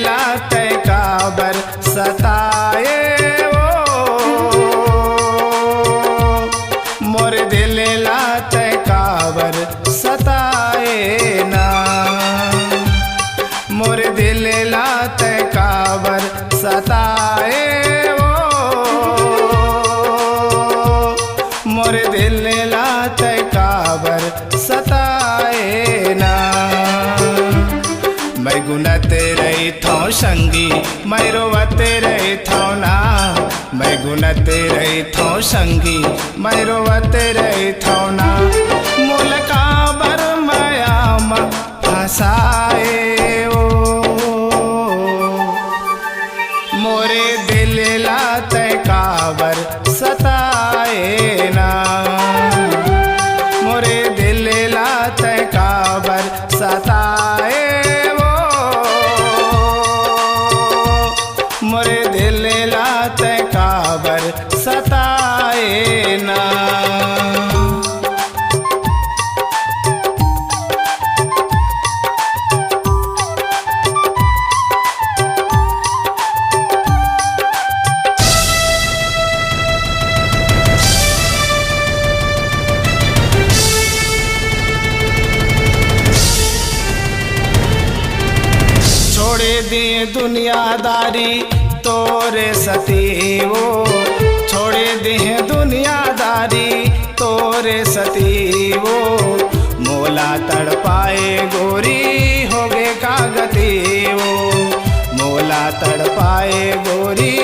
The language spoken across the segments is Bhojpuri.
लात काबर सताए मोर दिल लात काबर सताए ना, मोर दिल लात काबर सताए मोर दिल लात काबर सताए ना। मैं गुनत रही था संगी मैं रोवत रही था ना, मैं गुनत रही था संगी मैं रोवत रही था ना। मोल काबर माया मा फसाए मोरे दिल लात काबर सताए ना, मोरे दिल लात काबर सताए मोरे दिल लात काबर सताए ना। छोड़े दिए दुनियादारी तोरे सती वो, छोड़े दिए दुनियादारी तोरे सती वो। मोला तड़पाए गोरी हो गे कागती वो, मोला तड़पाए गोरी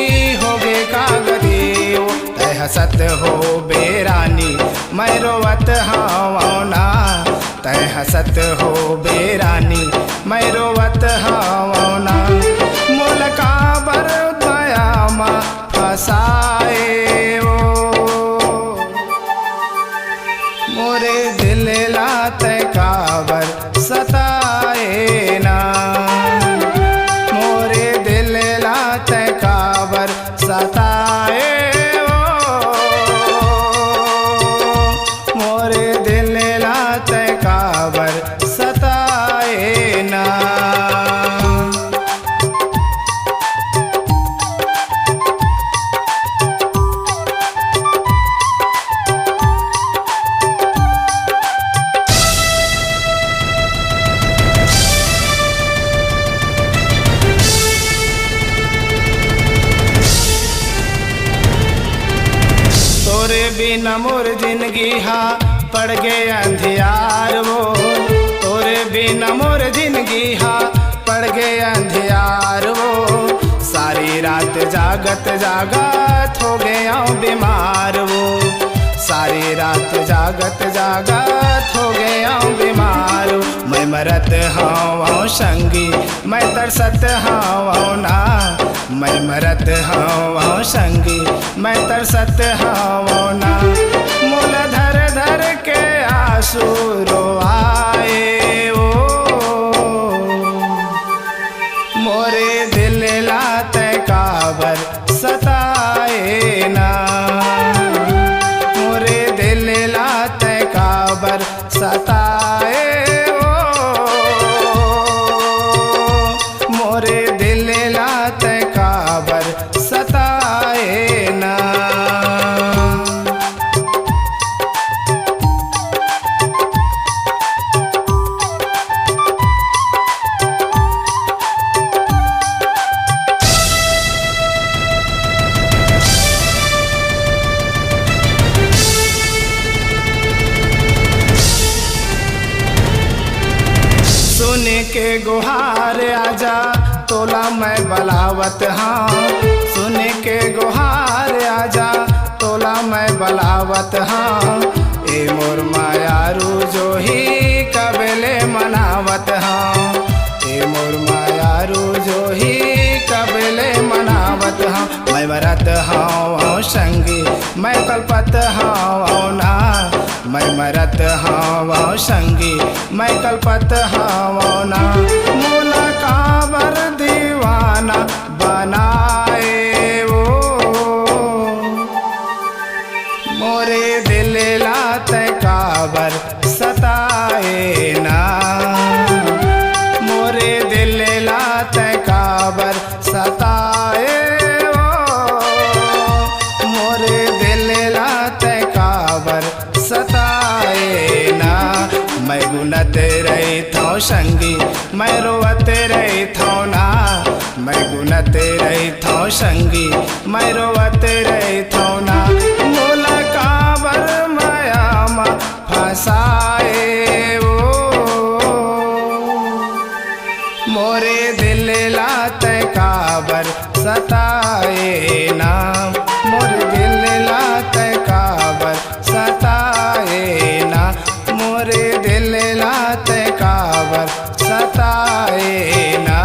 हो गे कागती वो। तय हसत हो बेरानी मैं रोवत हाँ ना, तय हसत हो बेरानी मैं रोवत हाँ ना। मोल काबर माया मा फसाए मोरे दिल लात काबर सताए ना, मोरे दिल लात काबर सताए मोरे दिल लात काबर सताए ना। तोरे बिना मोर जिंदगी हा पड़ गए अंधियार वो, तोरे बिना मोर जिंदगी हा पड़ गए अंधियार वो। सारी रात जागत जागत हो गया बीमार वो, सारी रात जागत जागत हो गया बीमार। मैं मरत हाँ संगी मैं तरसत हाँ ना, मैं मरत हाँ संगी मैं तरसत हाँ ना। मोल धर धर के आंसू रोआए मोरे दिल लात काबर सताए ना, मोरे दिल लात काबर सताए मोरे दिल लात काबर सताए ना। सुन के गुहार आजा तोला मैं बलावत हाँ, सुन के गुहार आजा तोला मैं बलावत हाँ। ए मोर मायारू जो ही कबले मनावत हाँ, ए मोर मायारू जो ही कबले मनावत हाँ। मैं मरत हाँ संगी मैं कल्पत हाँ ना, मैं मरत हाँ संगी मैं कल्पत हाँ ना। मोला काबर दीवाना बनाए मोरे दिल लात काबर सताए ना, मोरे दिल लात का सताए वो मोरे दिल लात काबर सताए ना। मैं गुनत रही थो संगी मैं रोवत रही थो ना। मैं गुनत रही थो संगी मैं रोवत रही थो ना। मोला काबर माया मा फसाए वो मोरे दिल लात काबर सताए ना। मोरे दिल लात काबर सताए ना। मोरे दिल लात काबर सताए ना।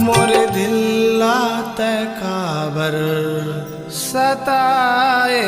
मोरे दिल लात काबर सताए